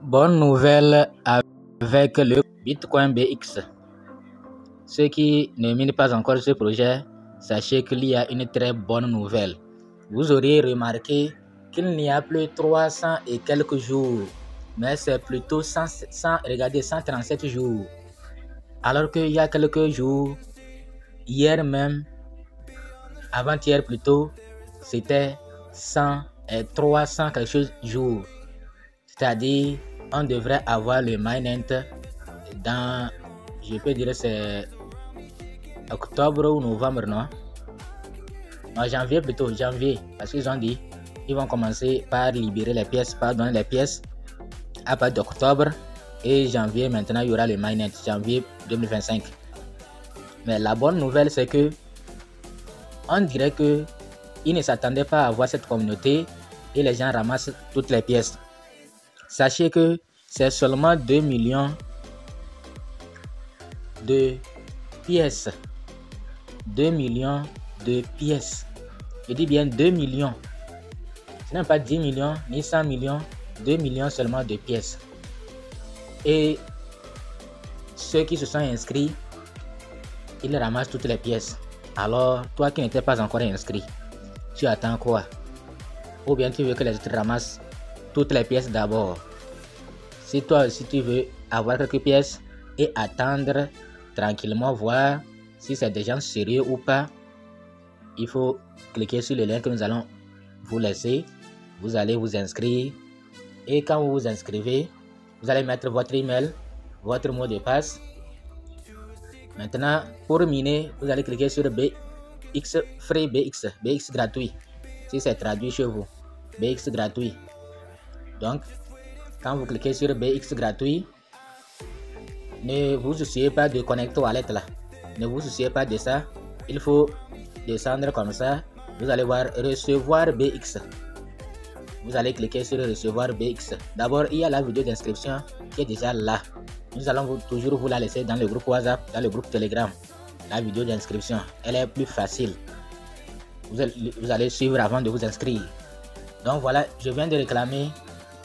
Bonne nouvelle avec le Bitcoin BX. Ceux qui ne minent pas encore ce projet, sachez qu'il y a une très bonne nouvelle. Vous aurez remarqué qu'il n'y a plus 300 et quelques jours, mais c'est plutôt 137 jours. Alors qu'il y a quelques jours, hier même, avant-hier plutôt, c'était 100 et 300 quelque chose jours. C'est-à-dire, on devrait avoir le mainnet dans, je peux dire, c'est octobre ou novembre, non? Non, janvier plutôt, janvier. Parce qu'ils ont dit, ils vont commencer par libérer les pièces, par donner les pièces à partir d'octobre. Et janvier, maintenant, il y aura le mainnet, janvier 2025. Mais la bonne nouvelle, c'est que on dirait que ils ne s'attendaient pas à voir cette communauté et les gens ramassent toutes les pièces. Sachez que c'est seulement 2 millions de pièces. 2 millions de pièces. Je dis bien 2 millions. Ce n'est pas 10 millions ni 100 millions. 2 millions seulement de pièces. Et ceux qui se sont inscrits, ils ramassent toutes les pièces. Alors, toi qui n'étais pas encore inscrit, tu attends quoi? Ou bien tu veux que les autres ramassent toutes les pièces d'abord? Si toi aussi tu veux avoir quelques pièces et attendre tranquillement, voir si c'est des gens sérieux ou pas, il faut cliquer sur le lien que nous allons vous laisser. Vous allez vous inscrire et quand vous vous inscrivez, vous allez mettre votre email, votre mot de passe. Maintenant, pour miner, vous allez cliquer sur BX Free BX gratuit. Si c'est traduit chez vous, BX gratuit. Donc, quand vous cliquez sur BX gratuit, ne vous souciez pas de connecter wallet là. Ne vous souciez pas de ça. Il faut descendre comme ça. Vous allez voir recevoir BX. Vous allez cliquer sur recevoir BX. D'abord, il y a la vidéo d'inscription qui est déjà là. Nous allons toujours vous la laisser dans le groupe WhatsApp, dans le groupe Telegram. La vidéo d'inscription, elle est plus facile. Vous allez suivre avant de vous inscrire. Donc voilà, je viens de réclamer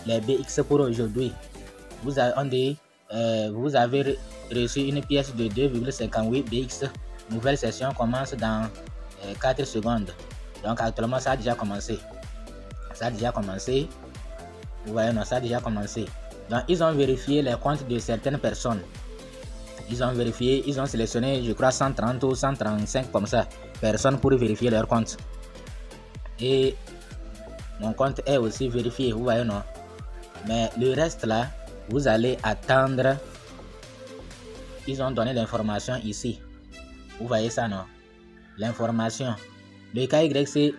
les BX pour aujourd'hui. Vous avez reçu une pièce de 2,58 BX. Nouvelle session commence dans 4 secondes. Donc actuellement ça a déjà commencé. Vous voyez, non, ça a déjà commencé. Donc ils ont vérifié les comptes de certaines personnes. Ils ont sélectionné, je crois, 130 ou 135 comme ça, personnes pour vérifier leur compte. Et mon compte est aussi vérifié, vous voyez, non? Mais le reste là, vous allez attendre. Ils ont donné l'information ici. Vous voyez ça, non? L'information. Le KYC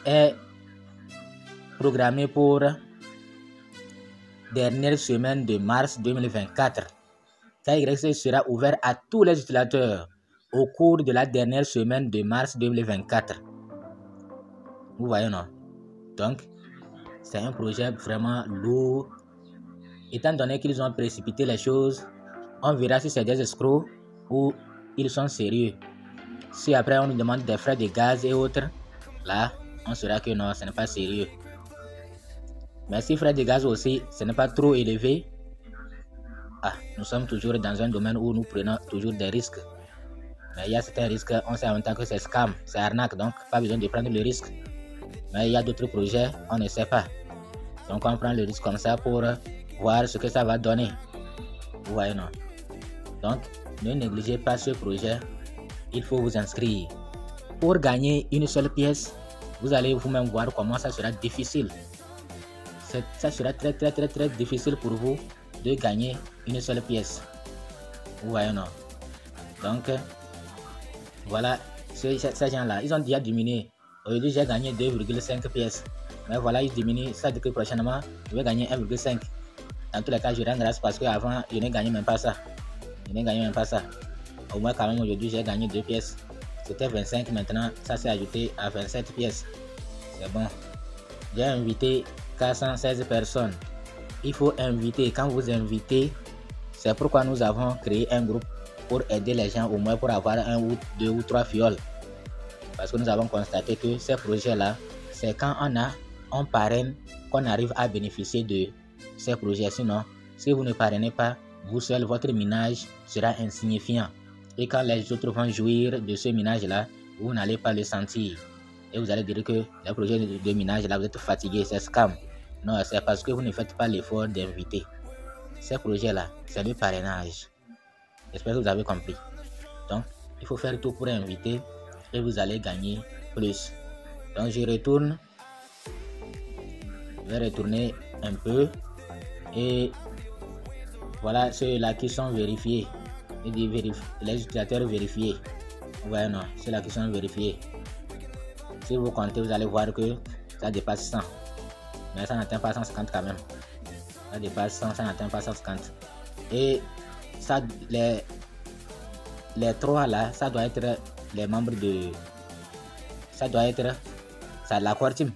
est programmé pour dernière semaine de mars 2024. KYC sera ouvert à tous les utilisateurs au cours de la dernière semaine de mars 2024. Vous voyez, non? Donc, c'est un projet vraiment lourd. Étant donné qu'ils ont précipité les choses, on verra si c'est des escrocs ou ils sont sérieux. Si après on nous demande des frais de gaz et autres, là, on saura que non, ce n'est pas sérieux. Mais si frais de gaz aussi, ce n'est pas trop élevé, nous sommes toujours dans un domaine où nous prenons toujours des risques. Mais il y a certains risques, on sait en même temps que c'est scam, c'est arnaque, donc pas besoin de prendre le risque. Mais il y a d'autres projets, on ne sait pas. Donc on prend le risque comme ça pour voir ce que ça va donner. Vous voyez, non? Donc, ne négligez pas ce projet, il faut vous inscrire. Pour gagner une seule pièce, vous allez vous-même voir comment ça sera difficile. Ça sera très difficile pour vous de gagner une seule pièce. Vous voyez, non? Donc, voilà, ces gens-là, ils ont déjà diminué. Aujourd'hui, j'ai gagné 2,5 pièces. Mais voilà, ils diminuent. Ça dit que prochainement, je vais gagner 1,5. Dans tous les cas, je rends grâce parce qu'avant, je n'ai gagné même pas ça. Au moins, quand même, aujourd'hui, j'ai gagné 2 pièces. C'était 25, maintenant, ça s'est ajouté à 27 pièces. C'est bon. J'ai invité 416 personnes. Il faut inviter. Quand vous invitez, c'est pourquoi nous avons créé un groupe pour aider les gens, au moins pour avoir 1 ou 2 ou 3 fioles. Parce que nous avons constaté que ces projets-là, c'est quand on a on parraine qu'on arrive à bénéficier de ces projets. Sinon, si vous ne parrainez pas, vous seul, votre minage sera insignifiant. Et quand les autres vont jouir de ce minage-là, vous n'allez pas le sentir. Et vous allez dire que le projet de minage-là, vous êtes fatigué, c'est scam. Non, c'est parce que vous ne faites pas l'effort d'inviter. Ces projets-là, c'est le parrainage. J'espère que vous avez compris. Donc, il faut faire tout pour inviter et vous allez gagner plus. Donc, je retourne. Je vais retourner un peu. Et voilà ceux-là qui sont vérifiés. Les utilisateurs vérifiés. Ouais, non, ceux-là qui sont vérifiés. Si vous comptez, vous allez voir que ça dépasse 100. Mais ça n'atteint pas 150 quand même. Ça dépasse 100, ça n'atteint pas 150. Et ça, les trois là, ça doit être les membres de... Ça doit être la core team.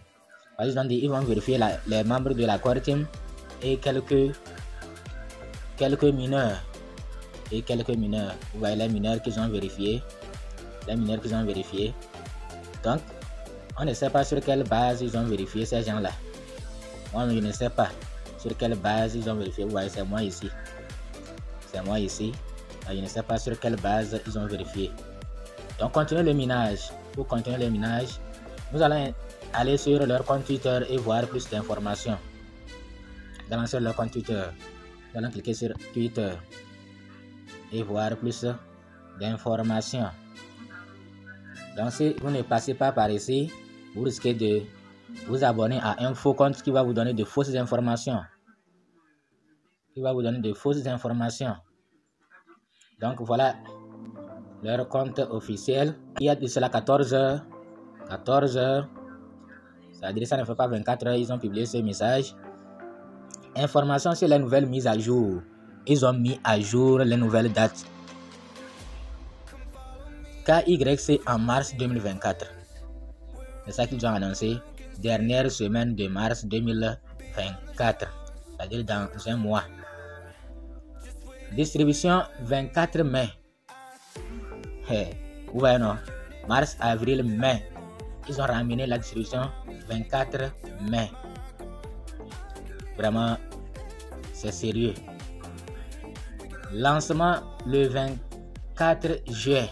Par exemple, ils vont vérifier les membres de la core team et quelques mineurs. Et quelques mineurs. Vous voyez les mineurs qu'ils ont vérifiés. Les mineurs qu'ils ont vérifiés. Donc, on ne sait pas sur quelle base ils ont vérifié ces gens-là. Moi, je ne sais pas sur quelle base ils ont vérifié. Vous voyez, c'est moi ici. C'est moi ici. Je ne sais pas sur quelle base ils ont vérifié. Donc, continuez le minage. Pour continuer le minage, nous allons aller sur leur compte Twitter et voir plus d'informations. Nous allons sur leur compte Twitter. Nous allons cliquer sur Twitter et voir plus d'informations. Donc, si vous ne passez pas par ici, vous risquez de vous abonner à un faux compte qui va vous donner de fausses informations. Donc, voilà leur compte officiel. Il y a de cela 14 heures. C'est-à-dire ça ne fait pas 24 heures, ils ont publié ce message. Information sur les nouvelles mises à jour. Ils ont mis à jour les nouvelles dates. KYC en mars 2024. C'est ça qu'ils ont annoncé. Dernière semaine de mars 2024. C'est-à-dire dans un mois. Distribution 24 mai. Vous voyez non? Mars, avril, mai. Ils ont ramené la distribution 24 mai. Vraiment, c'est sérieux. Lancement le 24 juillet.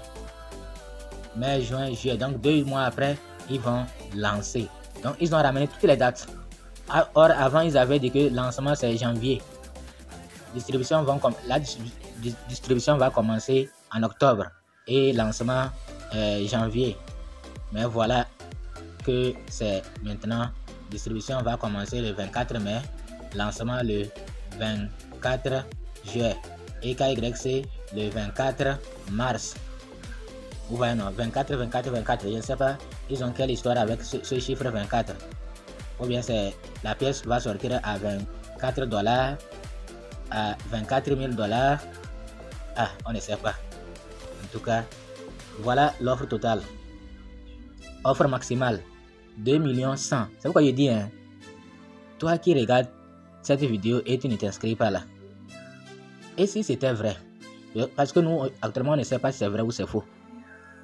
Mai, juin, juillet. Donc 2 mois après, ils vont lancer. Donc ils ont ramené toutes les dates. Or, avant, ils avaient dit que le lancement c'est janvier. La distribution va commencer en octobre. Et lancement janvier. Mais voilà que c'est maintenant. Distribution va commencer le 24 mai. Lancement le 24 juillet. Et KYC le 24 mars. Vous voyez non, 24, 24, 24. Je ne sais pas, ils ont quelle histoire avec ce chiffre 24. Ou bien c'est la pièce va sortir à 24 $, à 24 000 $. Ah, on ne sait pas. En tout cas, voilà l'offre totale. Offre maximale 2 100 000. C'est pourquoi je dis, hein, toi qui regardes cette vidéo et tu ne t'inscris pas là. Et si c'était vrai? Parce que nous, actuellement, on ne sait pas si c'est vrai ou c'est faux.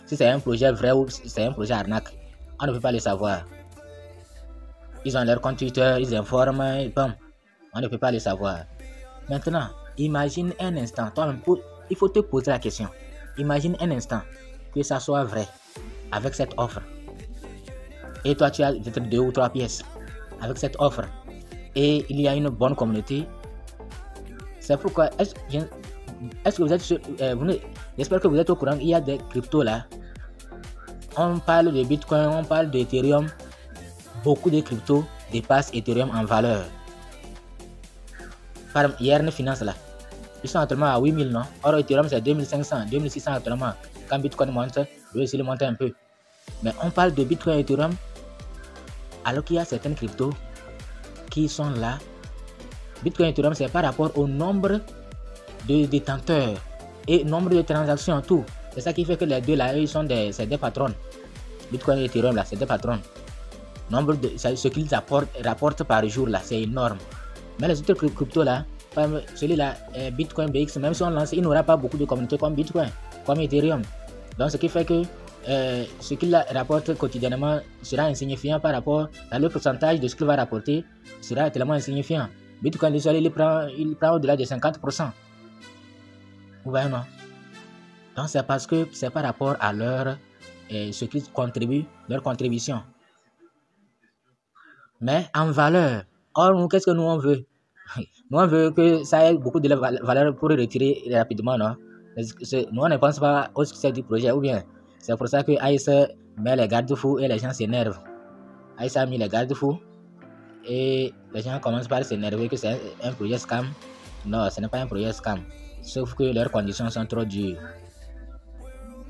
Si c'est un projet vrai ou si c'est un projet arnaque, on ne peut pas le savoir. Ils ont leur compte Twitter, ils informent, bon, on ne peut pas le savoir. Maintenant, imagine un instant, toi-même, il faut te poser la question. Imagine un instant que ça soit vrai avec cette offre. Et toi, tu as peut-être 2 ou 3 pièces avec cette offre. Et il y a une bonne communauté. C'est pourquoi, est-ce que vous êtes sûr, j'espère que vous êtes au courant, il y a des cryptos là. On parle de Bitcoin, on parle d'Ethereum. Beaucoup de cryptos dépassent Ethereum en valeur. Par exemple, Yearn Finance là, ils sont actuellement à 8000, non? Or, Ethereum c'est 2500, 2600 actuellement. Quand Bitcoin monte, lui aussi il monte un peu. Mais on parle de Bitcoin et Ethereum, alors qu'il y a certaines cryptos qui sont là. Bitcoin et Ethereum, c'est par rapport au nombre de détenteurs et nombre de transactions, tout. C'est ça qui fait que les deux là, eux, c'est des patrons. Bitcoin et Ethereum là, c'est des patrons. Ce qu'ils rapportent par jour là, c'est énorme. Mais les autres cryptos là, celui-là, Bitcoin BX, même si on lance, il n'aura pas beaucoup de communautés comme Bitcoin, comme Ethereum. Donc ce qui fait que ce qu'il rapporte quotidiennement sera insignifiant par rapport à le pourcentage de ce qu'il va rapporter sera tellement insignifiant. Bitcoin il prend au-delà de 50%. Vous voyez, non? Donc c'est parce que c'est par rapport à ce qu'ils contribuent, leur contribution. Mais en valeur, or nous, qu'est-ce que nous on veut? Nous on veut que ça ait beaucoup de valeur pour retirer rapidement, non? Nous on ne pense pas au succès du projet, ou bien c'est pour ça que Aïs met les garde-fous et les gens s'énervent. Aïs a mis les garde-fous et les gens commencent par s'énerver que c'est un projet scam. Non, ce n'est pas un projet scam. Sauf que leurs conditions sont trop dures.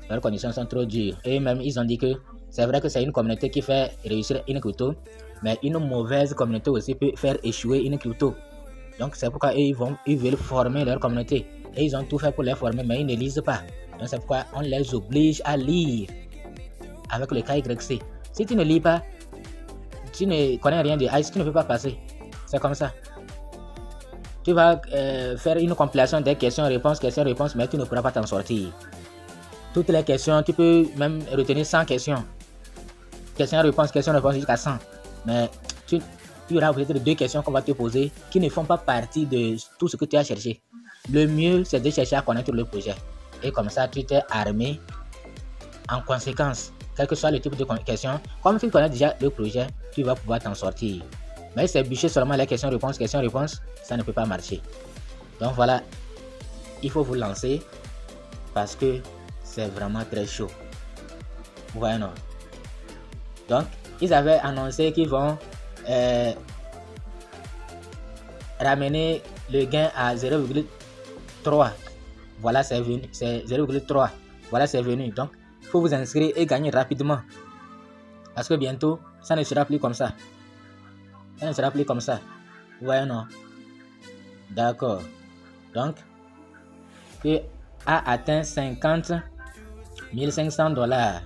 Leurs conditions sont trop dures. Et même ils ont dit que c'est vrai que c'est une communauté qui fait réussir une crypto, mais une mauvaise communauté aussi peut faire échouer une crypto. Donc c'est pourquoi ils veulent former leur communauté. Et ils ont tout fait pour les former, mais ils ne lisent pas. Donc c'est pourquoi on les oblige à lire avec le KYC. Si tu ne lis pas, tu ne connais rien de Ice, tu ne peux pas passer. C'est comme ça. Tu vas faire une compilation des questions-réponses, mais tu ne pourras pas t'en sortir. Toutes les questions, tu peux même retenir 100 questions. Questions-réponses jusqu'à 100. Mais tu auras peut-être 2 questions qu'on va te poser qui ne font pas partie de tout ce que tu as cherché. Le mieux, c'est de chercher à connaître le projet. Et comme ça, tu t'es armé en conséquence. Quel que soit le type de question, comme tu connais déjà le projet, tu vas pouvoir t'en sortir. Mais c'est bûcher seulement les questions-réponses, ça ne peut pas marcher. Donc voilà, il faut vous lancer parce que c'est vraiment très chaud. Vous voyez, non? Donc, ils avaient annoncé qu'ils vont ramener le gain à 0,3. Voilà, c'est venu. C'est 0,3. Voilà, c'est venu. Donc, il faut vous inscrire et gagner rapidement. Parce que bientôt, ça ne sera plus comme ça. Ça ne sera plus comme ça. Vous voyez, non? D'accord. Donc, qui a atteint 50 500 $.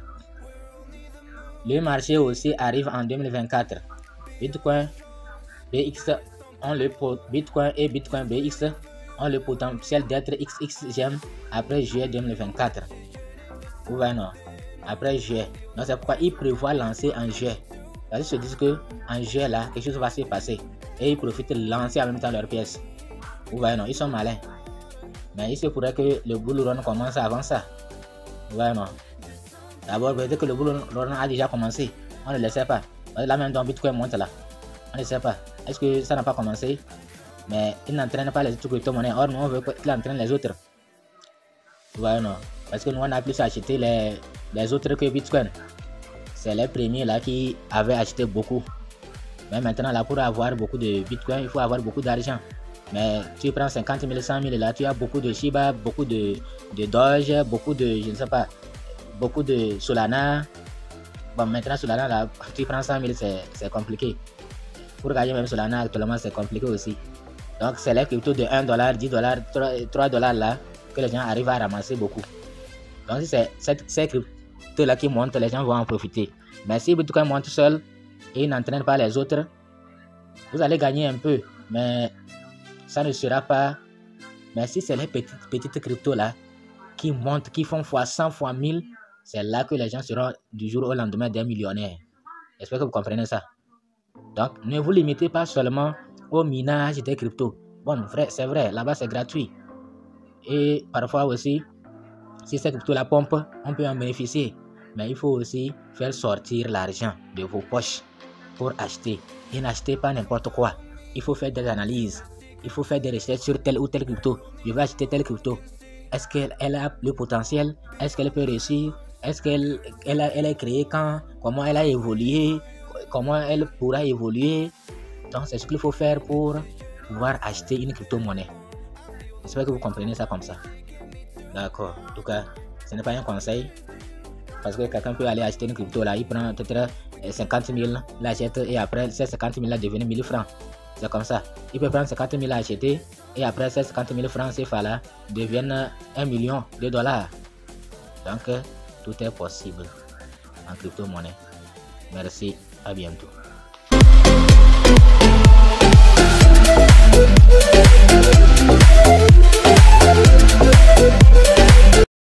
Le marché aussi arrive en 2024. Bitcoin BX Bitcoin et Bitcoin BX ont le potentiel d'être XXGM après juillet 2024. Vous voyez, non? Après juillet. Donc c'est pourquoi ils prévoient lancer en juillet. Ils se disent que en juillet là, quelque chose va se passer. Et ils profitent de lancer en même temps leurs pièces. Vous voyez, non? Ils sont malins. Mais il se pourrait que le bull run commence avant ça. Vous voyez, non? D'abord, peut-être que le bull run a déjà commencé. On ne le sait pas. Là même, dans Bitcoin monte là. On ne sait pas. Est-ce que ça n'a pas commencé? Mais il n'entraîne pas les autres crypto-monnaies. Or, nous, on veut qu'il entraîne les autres. Vous voyez, non? Parce que nous, on a plus acheté les autres que Bitcoin. C'est les premiers là qui avaient acheté beaucoup. Mais maintenant, là, pour avoir beaucoup de Bitcoin, il faut avoir beaucoup d'argent. Mais tu prends 50 000, 100 000 là, tu as beaucoup de Shiba, beaucoup de Doge, beaucoup de, je ne sais pas, beaucoup de Solana. Bon, maintenant, Solana, là, tu prends 100 000, c'est compliqué. Pour gagner même Solana, actuellement, c'est compliqué aussi. Donc, c'est les cryptos de 1 $, 10 $, 3 $ là, que les gens arrivent à ramasser beaucoup. Donc, si c'est ces cryptos là qui montent, les gens vont en profiter. Mais si Bitcoin monte seul et n'entraîne pas les autres, vous allez gagner un peu. Mais ça ne sera pas. Mais si c'est les petites cryptos là qui montent, qui font fois 100, fois 1000, c'est là que les gens seront du jour au lendemain des millionnaires. J'espère que vous comprenez ça. Donc, ne vous limitez pas seulement au minage des cryptos. Bon, c'est vrai, là-bas c'est gratuit. Et parfois aussi, si cette crypto la pompe, on peut en bénéficier. Mais il faut aussi faire sortir l'argent de vos poches pour acheter. Et n'achetez pas n'importe quoi. Il faut faire des analyses. Il faut faire des recherches sur telle ou telle crypto. Je vais acheter telle crypto. Est-ce qu'elle a le potentiel? Est-ce qu'elle peut réussir? Est-ce qu'elle est créée quand? Comment elle a évolué? Comment elle pourra évoluer? Donc c'est ce qu'il faut faire pour pouvoir acheter une crypto-monnaie. J'espère que vous comprenez ça comme ça. D'accord. En tout cas, ce n'est pas un conseil. Parce que quelqu'un peut aller acheter une crypto là, il prend peut-être 50 000, l'achète et après ces 50 000 là deviennent 1000 francs. C'est comme ça. Il peut prendre 50 000 à acheter et après ces 50 000 francs CFA là deviennent 1 million de $. Donc tout est possible en crypto-monnaie. Merci, à bientôt.